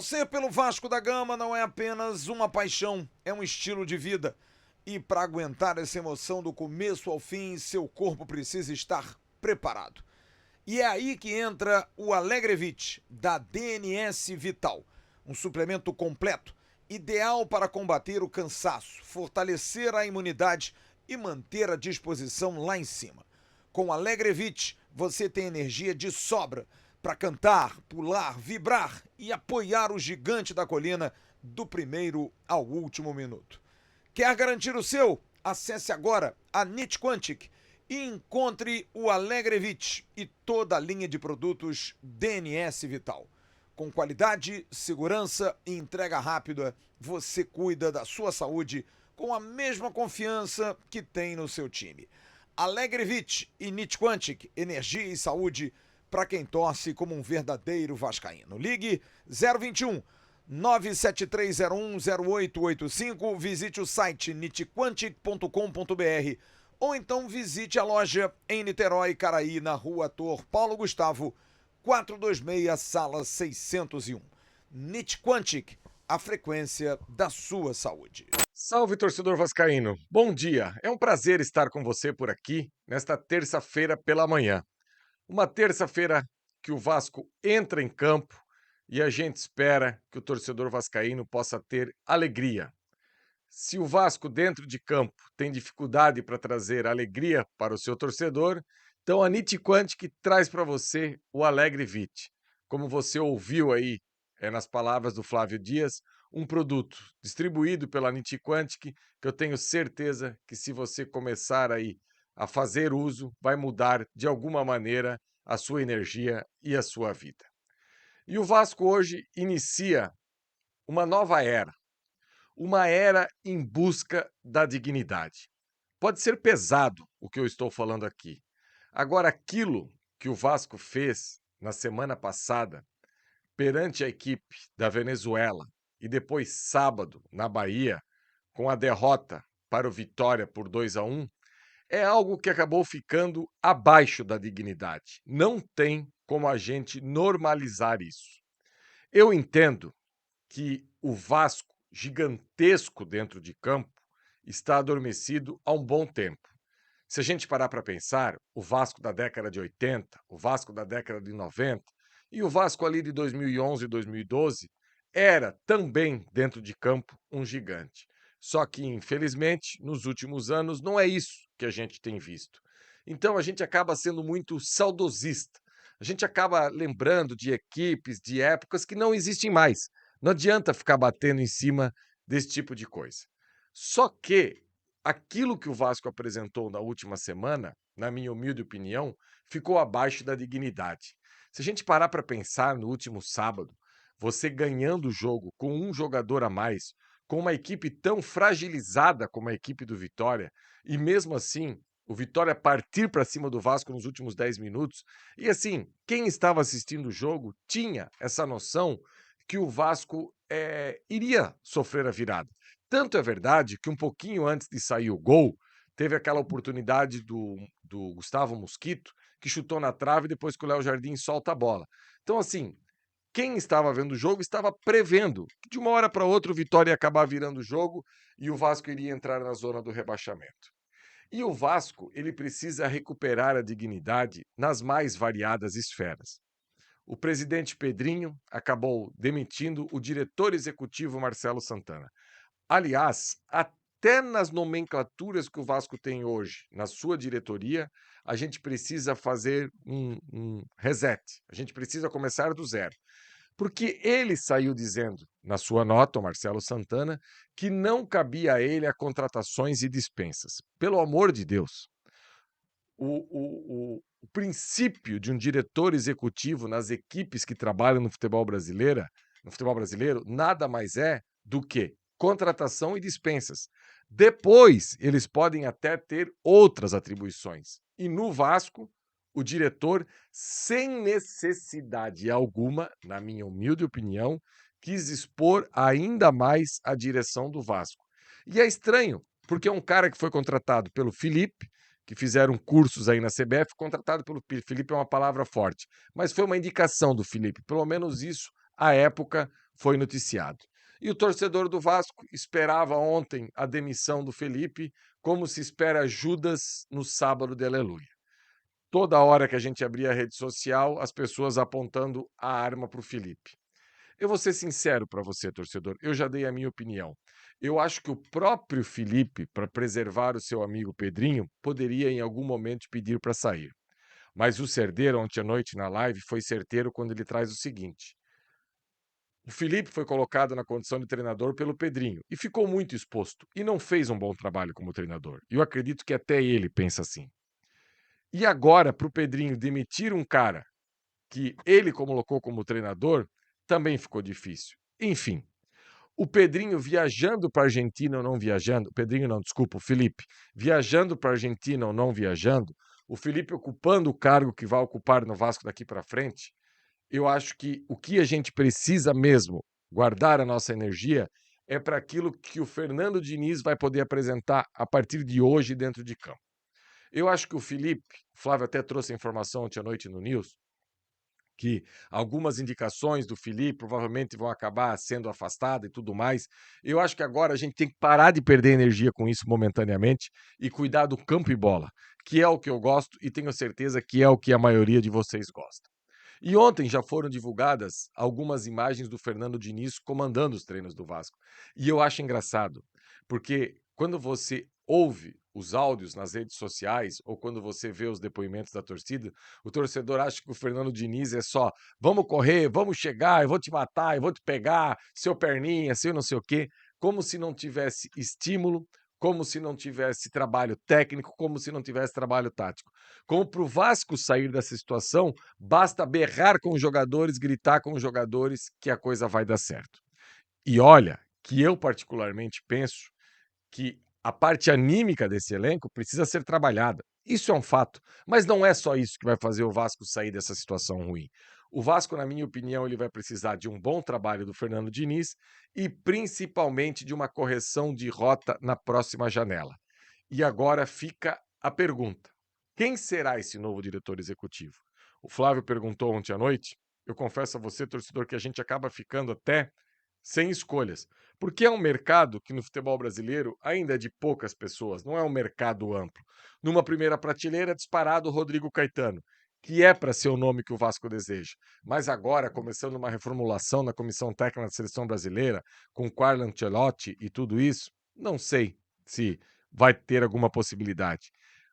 Torcer pelo Vasco da Gama não é apenas uma paixão, é um estilo de vida. E para aguentar essa emoção do começo ao fim, seu corpo precisa estar preparado. E é aí que entra o Alegrevit, da DNS Vital. Um suplemento completo, ideal para combater o cansaço, fortalecer a imunidade e manter a disposição lá em cima. Com o Alegrevit, você tem energia de sobra para cantar, pular, vibrar e apoiar o gigante da colina do primeiro ao último minuto. Quer garantir o seu? Acesse agora a NIT Quantic e encontre o Alegrevit e toda a linha de produtos DNS Vital. Com qualidade, segurança e entrega rápida, você cuida da sua saúde com a mesma confiança que tem no seu time. Alegrevit e NIT Quantic, energia e saúde para quem torce como um verdadeiro vascaíno. Ligue 021 973010885, visite o site nitquantic.com.br ou então visite a loja em Niterói, Caraí, na rua Ator Paulo Gustavo, 426, sala 601. NIT Quantic, a frequência da sua saúde. Salve, torcedor vascaíno. Bom dia. É um prazer estar com você por aqui nesta terça-feira pela manhã. Uma terça-feira que o Vasco entra em campo e a gente espera que o torcedor vascaíno possa ter alegria. Se o Vasco dentro de campo tem dificuldade para trazer alegria para o seu torcedor, então a NIT Quantic traz para você o Alegrevit. Como você ouviu aí nas palavras do Flávio Dias, um produto distribuído pela NIT Quantic que eu tenho certeza que se você começar aí a fazer uso, vai mudar de alguma maneira a sua energia e a sua vida. E o Vasco hoje inicia uma nova era. Uma era em busca da dignidade. Pode ser pesado o que eu estou falando aqui. Agora, aquilo que o Vasco fez na semana passada perante a equipe da Venezuela e depois sábado na Bahia, com a derrota para o Vitória por 2-1, é algo que acabou ficando abaixo da dignidade. Não tem como a gente normalizar isso. Eu entendo que o Vasco, gigantesco dentro de campo, está adormecido há um bom tempo. Se a gente parar para pensar, o Vasco da década de 80, o Vasco da década de 90 e o Vasco ali de 2011 e 2012 era também dentro de campo um gigante. Só que, infelizmente, nos últimos anos não é isso que a gente tem visto. Então a gente acaba sendo muito saudosista. A gente acaba lembrando de equipes, de épocas que não existem mais. Não adianta ficar batendo em cima desse tipo de coisa. Só que aquilo que o Vasco apresentou na última semana, na minha humilde opinião, ficou abaixo da dignidade. Se a gente parar para pensar no último sábado, você ganhando o jogo com um jogador a mais, com uma equipe tão fragilizada como a equipe do Vitória, e mesmo assim o Vitória partir para cima do Vasco nos últimos 10 minutos, e assim, quem estava assistindo o jogo tinha essa noção que o Vasco iria sofrer a virada. Tanto é verdade que um pouquinho antes de sair o gol, teve aquela oportunidade do Gustavo Mosquito, que chutou na trave depois que o Léo Jardim solta a bola. Então, assim, quem estava vendo o jogo estava prevendo que de uma hora para outra o Vitória ia acabar virando o jogo e o Vasco iria entrar na zona do rebaixamento. E o Vasco, ele precisa recuperar a dignidade nas mais variadas esferas. O presidente Pedrinho acabou demitindo o diretor executivo Marcelo Santana. Aliás, até nas nomenclaturas que o Vasco tem hoje, na sua diretoria, a gente precisa fazer um reset. A gente precisa começar do zero. Porque ele saiu dizendo, na sua nota, o Marcelo Santana, que não cabia a ele a contratações e dispensas. Pelo amor de Deus. O princípio de um diretor executivo nas equipes que trabalham no futebol brasileiro, nada mais é do que contratação e dispensas. Depois, eles podem até ter outras atribuições. E no Vasco, o diretor, sem necessidade alguma, na minha humilde opinião, quis expor ainda mais a direção do Vasco. E é estranho, porque é um cara que foi contratado pelo Felipe, que fizeram cursos aí na CBF, contratado pelo Felipe é uma palavra forte, mas foi uma indicação do Felipe, pelo menos isso, à época, foi noticiado. E o torcedor do Vasco esperava ontem a demissão do Felipe, como se espera Judas no sábado de Aleluia. Toda hora que a gente abria a rede social, as pessoas apontando a arma para o Felipe. Eu vou ser sincero para você, torcedor, eu já dei a minha opinião. Eu acho que o próprio Felipe, para preservar o seu amigo Pedrinho, poderia em algum momento pedir para sair. Mas o Cerdeiro, ontem à noite na live, foi certeiro quando ele traz o seguinte: o Felipe foi colocado na condição de treinador pelo Pedrinho e ficou muito exposto e não fez um bom trabalho como treinador. E eu acredito que até ele pensa assim. E agora, para o Pedrinho demitir um cara que ele colocou como treinador, também ficou difícil. Enfim, o Pedrinho viajando para a Argentina ou não viajando, Pedrinho não, desculpa, o Felipe, viajando para a Argentina ou não viajando, o Felipe ocupando o cargo que vai ocupar no Vasco daqui para frente, eu acho que o que a gente precisa mesmo guardar a nossa energia é para aquilo que o Fernando Diniz vai poder apresentar a partir de hoje dentro de campo. Eu acho que o Felipe, o Flávio até trouxe a informação ontem à noite no News, que algumas indicações do Felipe provavelmente vão acabar sendo afastadas e tudo mais. Eu acho que agora a gente tem que parar de perder energia com isso momentaneamente e cuidar do campo e bola, que é o que eu gosto e tenho certeza que é o que a maioria de vocês gosta. E ontem já foram divulgadas algumas imagens do Fernando Diniz comandando os treinos do Vasco. E eu acho engraçado, porque quando você ouve os áudios nas redes sociais ou quando você vê os depoimentos da torcida, o torcedor acha que o Fernando Diniz é só vamos correr, vamos chegar, eu vou te matar, eu vou te pegar, seu perninha, seu não sei o quê, como se não tivesse estímulo, como se não tivesse trabalho técnico, como se não tivesse trabalho tático. Como para o Vasco sair dessa situação, basta berrar com os jogadores, gritar com os jogadores que a coisa vai dar certo. E olha, que eu particularmente penso que a parte anímica desse elenco precisa ser trabalhada. Isso é um fato, mas não é só isso que vai fazer o Vasco sair dessa situação ruim. O Vasco, na minha opinião, ele vai precisar de um bom trabalho do Fernando Diniz e principalmente de uma correção de rota na próxima janela. E agora fica a pergunta: quem será esse novo diretor executivo? O Flávio perguntou ontem à noite. Eu confesso a você, torcedor, que a gente acaba ficando até sem escolhas, porque é um mercado que no futebol brasileiro ainda é de poucas pessoas, não é um mercado amplo. Numa primeira prateleira, disparado o Rodrigo Caetano, que é para ser o nome que o Vasco deseja. Mas agora, começando uma reformulação na comissão técnica da seleção brasileira, com Carlo Ancelotti e tudo isso, não sei se vai ter alguma possibilidade.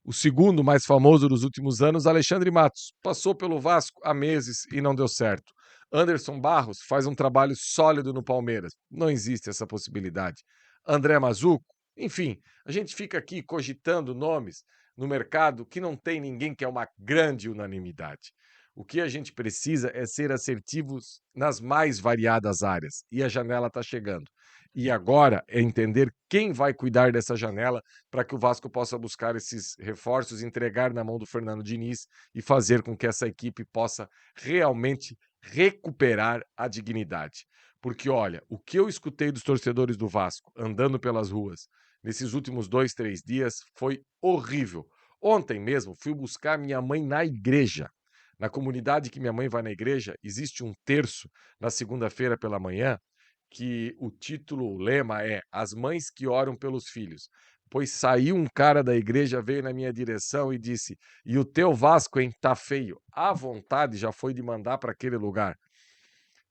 O segundo mais famoso dos últimos anos, Alexandre Matos, passou pelo Vasco há meses e não deu certo. Anderson Barros faz um trabalho sólido no Palmeiras. Não existe essa possibilidade. André Mazuco, enfim, a gente fica aqui cogitando nomes no mercado que não tem ninguém que é uma grande unanimidade. O que a gente precisa é ser assertivos nas mais variadas áreas e a janela está chegando. E agora é entender quem vai cuidar dessa janela para que o Vasco possa buscar esses reforços, entregar na mão do Fernando Diniz e fazer com que essa equipe possa realmente recuperar a dignidade. Porque, olha, o que eu escutei dos torcedores do Vasco andando pelas ruas nesses últimos 2, 3 dias foi horrível. Ontem mesmo fui buscar minha mãe na igreja. Na comunidade que minha mãe vai na igreja, existe um terço na segunda-feira pela manhã que o título, o lema é As Mães que Oram pelos Filhos. Pois saiu um cara da igreja, veio na minha direção e disse: E o teu Vasco, hein, tá feio. A vontade já foi de mandar para aquele lugar.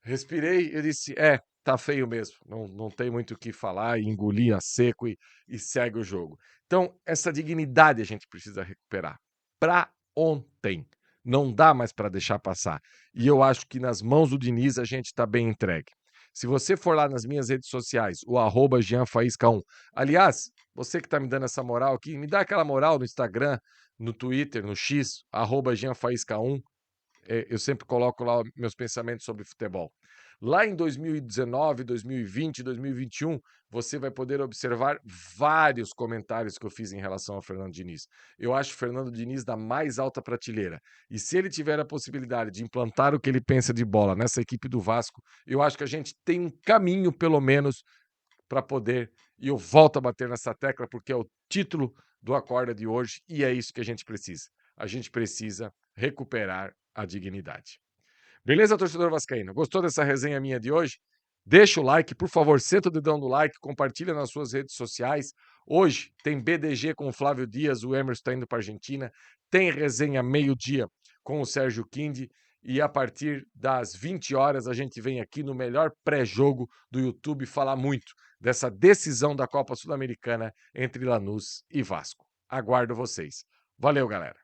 Respirei e disse: É, tá feio mesmo. Não tem muito o que falar, e engoli a seco e segue o jogo. Então, essa dignidade a gente precisa recuperar. Para ontem. Não dá mais para deixar passar. E eu acho que nas mãos do Diniz a gente está bem entregue. Se você for lá nas minhas redes sociais, o @JeanFaísca1. Aliás, você que está me dando essa moral aqui, me dá aquela moral no Instagram, no Twitter, no X, @JeanFaísca1. Eu sempre coloco lá meus pensamentos sobre futebol. Lá em 2019, 2020, 2021, você vai poder observar vários comentários que eu fiz em relação ao Fernando Diniz. Eu acho o Fernando Diniz da mais alta prateleira. E se ele tiver a possibilidade de implantar o que ele pensa de bola nessa equipe do Vasco, eu acho que a gente tem um caminho, pelo menos, para poder. E eu volto a bater nessa tecla, porque é o título do Acorda de hoje e é isso que a gente precisa. A gente precisa recuperar a dignidade. Beleza, torcedor vascaíno? Gostou dessa resenha minha de hoje? Deixa o like, por favor, senta o dedão no like, compartilha nas suas redes sociais. Hoje tem BDG com o Flávio Dias, o Emerson está indo para a Argentina, tem resenha meio-dia com o Sérgio Quindi e a partir das 20 horas a gente vem aqui no melhor pré-jogo do YouTube falar muito dessa decisão da Copa Sul-Americana entre Lanús e Vasco. Aguardo vocês. Valeu, galera!